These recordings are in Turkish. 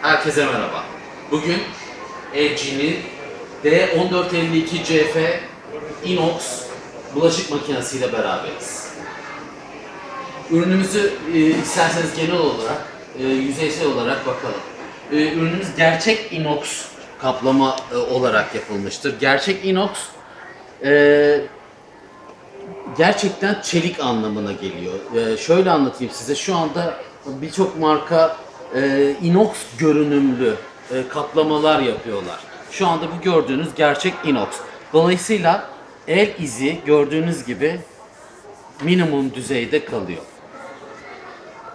Herkese merhaba. Bugün LG'nin D1452CF inox bulaşık makinesiyle beraberiz. Ürünümüzü isterseniz genel olarak, yüzeysel olarak bakalım. Ürünümüz gerçek inox kaplama olarak yapılmıştır. Gerçek inox gerçekten çelik anlamına geliyor. Şöyle anlatayım size. Şu anda birçok marka inox görünümlü kaplamalar yapıyorlar. Şu anda bu gördüğünüz gerçek inox. Dolayısıyla el izi gördüğünüz gibi minimum düzeyde kalıyor.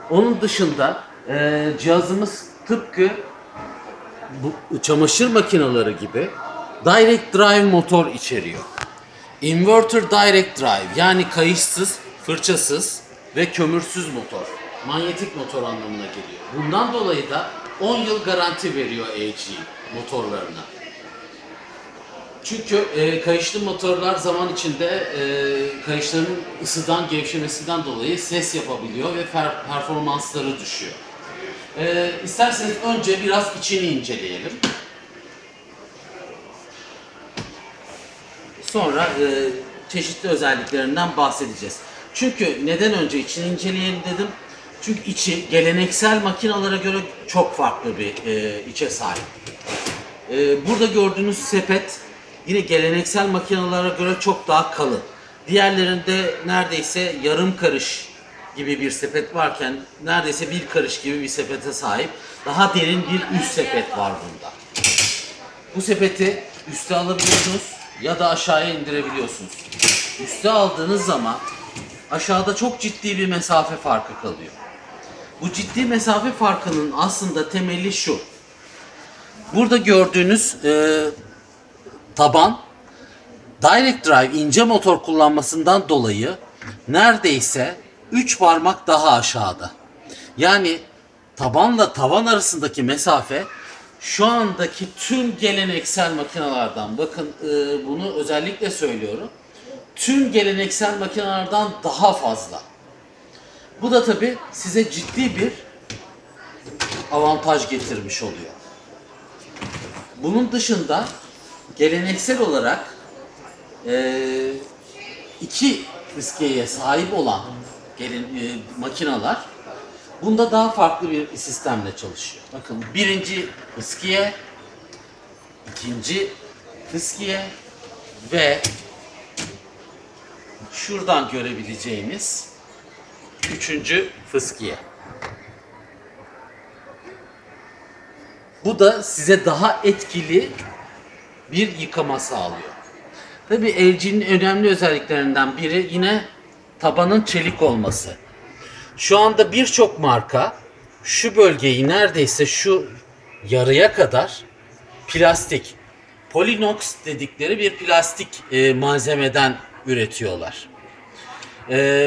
Onun dışında cihazımız tıpkı bu çamaşır makineleri gibi direct drive motor içeriyor. Inverter Direct Drive, yani kayışsız, fırçasız ve kömürsüz motor. Manyetik motor anlamına geliyor. Bundan dolayı da 10 yıl garanti veriyor LG motorlarına. Çünkü kayışlı motorlar zaman içinde kayışların ısıdan, gevşemesinden dolayı ses yapabiliyor ve performansları düşüyor. İsterseniz önce biraz içini inceleyelim. Sonra çeşitli özelliklerinden bahsedeceğiz. Çünkü neden önce içini inceleyelim dedim? Çünkü içi geleneksel makinalara göre çok farklı bir içe sahip. Burada gördüğünüz sepet yine geleneksel makinalara göre çok daha kalın. Diğerlerinde neredeyse yarım karış gibi bir sepet varken neredeyse bir karış gibi bir sepete sahip. Daha derin bir üst sepet var bunda. Bu sepeti üste alabiliyorsunuz ya da aşağıya indirebiliyorsunuz. Üste aldığınız zaman aşağıda çok ciddi bir mesafe farkı kalıyor. Bu ciddi mesafe farkının aslında temeli şu. Burada gördüğünüz taban direct drive ince motor kullanmasından dolayı neredeyse 3 parmak daha aşağıda. Yani tabanla tavan arasındaki mesafe şu andaki tüm geleneksel makinelerden, bakın bunu özellikle söylüyorum, tüm geleneksel makinelerden daha fazla. Bu da tabi size ciddi bir avantaj getirmiş oluyor. Bunun dışında geleneksel olarak iki iskeye sahip olan makineler bunda daha farklı bir sistemle çalışıyor. Bakın birinci fıskiye, ikinci fıskiye ve şuradan görebileceğimiz üçüncü fıskiye. Bu da size daha etkili bir yıkama sağlıyor. Tabii LG'nin önemli özelliklerinden biri yine tabanın çelik olması. Şu anda birçok marka şu bölgeyi neredeyse şu yarıya kadar plastik, Polinox dedikleri bir plastik malzemeden üretiyorlar.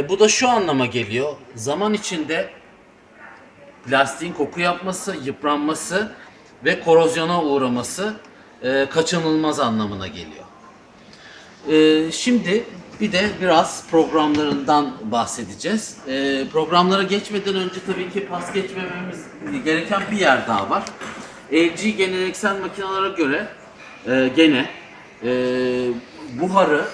Bu da şu anlama geliyor. Zaman içinde plastiğin koku yapması, yıpranması ve korozyona uğraması kaçınılmaz anlamına geliyor. Şimdi bir de biraz programlarından bahsedeceğiz. Programlara geçmeden önce tabii ki pas geçmememiz gereken bir yer daha var. LG geleneksel makinelere göre gene buharı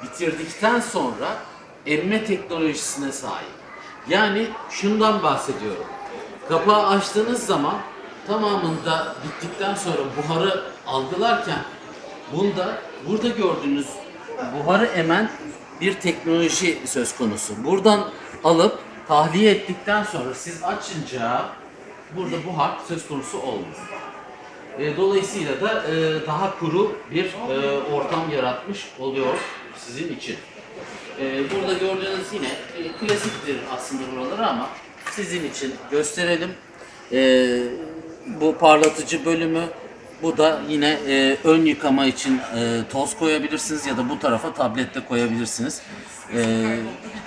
bitirdikten sonra emme teknolojisine sahip. Yani şundan bahsediyorum. Kapağı açtığınız zaman tamamında bittikten sonra buharı algılarken burada gördüğünüz buharı emen bir teknoloji söz konusu. Buradan alıp tahliye ettikten sonra siz açınca burada buhar söz konusu olmuyor. Dolayısıyla da daha kuru bir ortam yaratmış oluyor sizin için. Burada gördüğünüz yine klasiktir aslında buraları ama sizin için gösterelim. Bu parlatıcı bölümü, bu da yine ön yıkama için toz koyabilirsiniz ya da bu tarafa tablette koyabilirsiniz.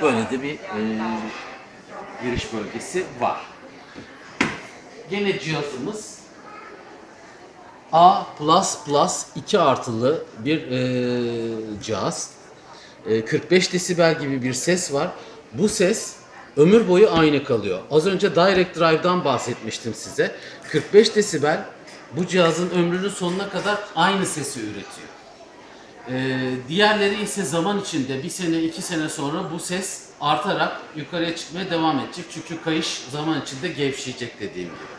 Böyle de bir giriş bölgesi var. Gene cihazımız A++ 2 artılı bir cihaz. 45 desibel gibi bir ses var. Bu ses ömür boyu aynı kalıyor. Az önce Direct Drive'dan bahsetmiştim size. 45 desibel bu cihazın ömrünün sonuna kadar aynı sesi üretiyor. Diğerleri ise zaman içinde 1 sene 2 sene sonra bu ses artarak yukarıya çıkmaya devam edecek. Çünkü kayış zaman içinde gevşeyecek dediğim gibi.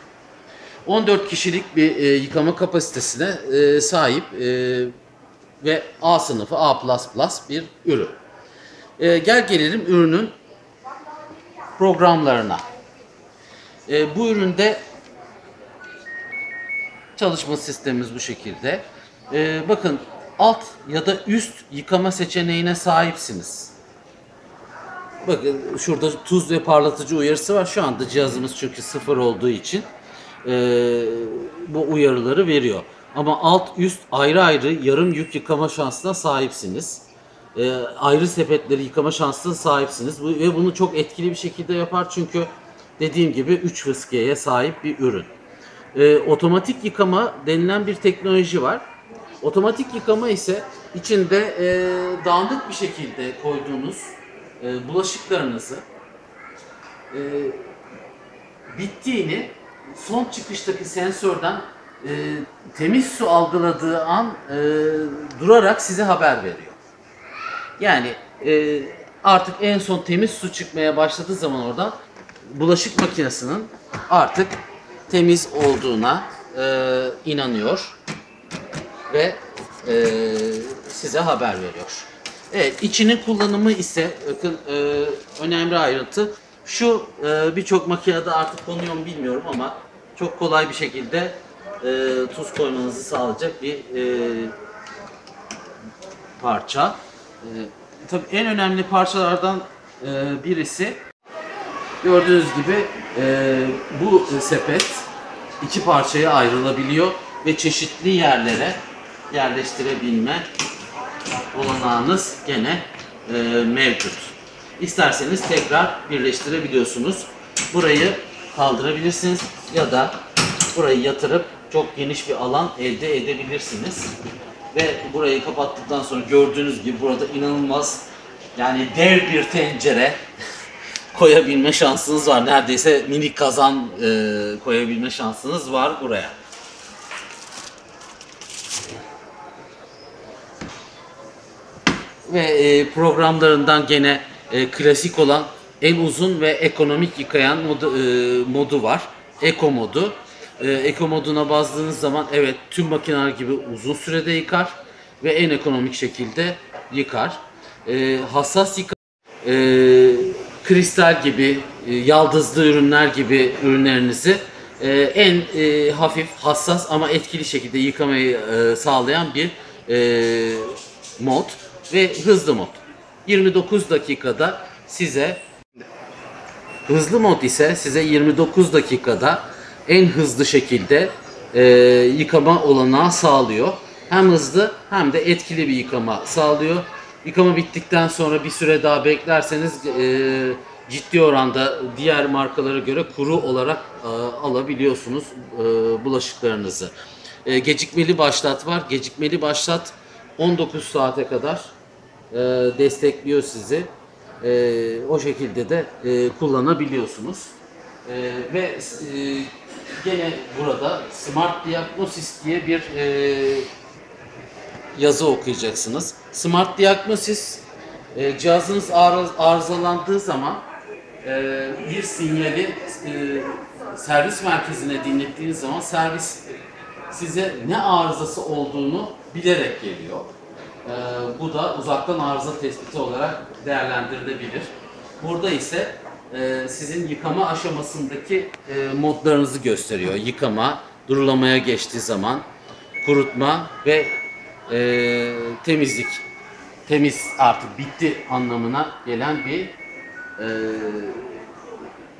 14 kişilik bir yıkama kapasitesine sahip ve A sınıfı A++ bir ürün. Gel gelelim ürünün programlarına. Bu üründe çalışma sistemimiz bu şekilde. Bakın alt ya da üst yıkama seçeneğine sahipsiniz. Bakın şurada tuz ve parlatıcı uyarısı var. Şu anda cihazımız çünkü sıfır olduğu için bu uyarıları veriyor. Ama alt üst ayrı ayrı yarım yük yıkama şansına sahipsiniz. Ayrı sepetleri yıkama şansına sahipsiniz. Ve bunu çok etkili bir şekilde yapar çünkü dediğim gibi 3 fıskiyeye sahip bir ürün. Otomatik yıkama denilen bir teknoloji var. Otomatik yıkama ise içinde dağınık bir şekilde koyduğunuz bulaşıklarınızı bittiğini son çıkıştaki sensörden temiz su algıladığı an durarak size haber veriyor. Yani artık en son temiz su çıkmaya başladığı zaman oradan bulaşık makinesinin artık temiz olduğuna inanıyor ve size haber veriyor. Evet, içinin kullanımı ise bakın önemli ayrıntı. Şu birçok makinede artık konuyor mu bilmiyorum ama çok kolay bir şekilde tuz koymanızı sağlayacak bir parça. Tabii en önemli parçalardan birisi gördüğünüz gibi bu sepet 2 parçaya ayrılabiliyor ve çeşitli yerlere yerleştirebilme olanağınız gene mevcut. İsterseniz tekrar birleştirebiliyorsunuz. Burayı kaldırabilirsiniz ya da burayı yatırıp çok geniş bir alan elde edebilirsiniz. Ve burayı kapattıktan sonra gördüğünüz gibi burada inanılmaz yani dev bir tencere koyabilme şansınız var. Neredeyse mini kazan koyabilme şansınız var buraya. Ve programlarından gene klasik olan en uzun ve ekonomik yıkayan modu var. Eco modu. Eco moduna bastığınız zaman evet tüm makineler gibi uzun sürede yıkar ve en ekonomik şekilde yıkar. Hassas kristal gibi, yaldızlı ürünler gibi ürünlerinizi en hafif, hassas ama etkili şekilde yıkamayı sağlayan bir mod ve hızlı mod. 29 dakikada size hızlı mod ise size 29 dakikada en hızlı şekilde yıkama olanağı sağlıyor. Hem hızlı hem de etkili bir yıkama sağlıyor. Yıkama bittikten sonra bir süre daha beklerseniz ciddi oranda diğer markalara göre kuru olarak alabiliyorsunuz bulaşıklarınızı. Gecikmeli başlat var. Gecikmeli başlat 19 saate kadar destekliyor sizi. O şekilde de kullanabiliyorsunuz. Ve gene burada Smart Diagnosis diye bir yazı okuyacaksınız. Smart Diagnosis cihazınız arızalandığı zaman bir sinyali servis merkezine dinlettiğiniz zaman servis size ne arızası olduğunu bilerek geliyor. Bu da uzaktan arıza tespiti olarak değerlendirilebilir. Burada ise sizin yıkama aşamasındaki modlarınızı gösteriyor. Yıkama, durulamaya geçtiği zaman, kurutma ve temizlik. Temiz artık bitti anlamına gelen bir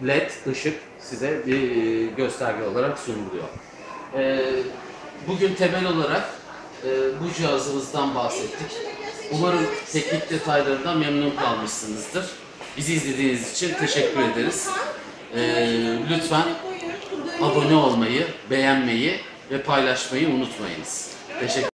LED ışık size bir gösterge olarak sunuluyor. Bugün temel olarak bu cihazımızdan bahsettik. Umarım teknik detaylarından memnun kalmışsınızdır. Bizi izlediğiniz için teşekkür ederiz. Lütfen abone olmayı, beğenmeyi ve paylaşmayı unutmayınız. Teşekkür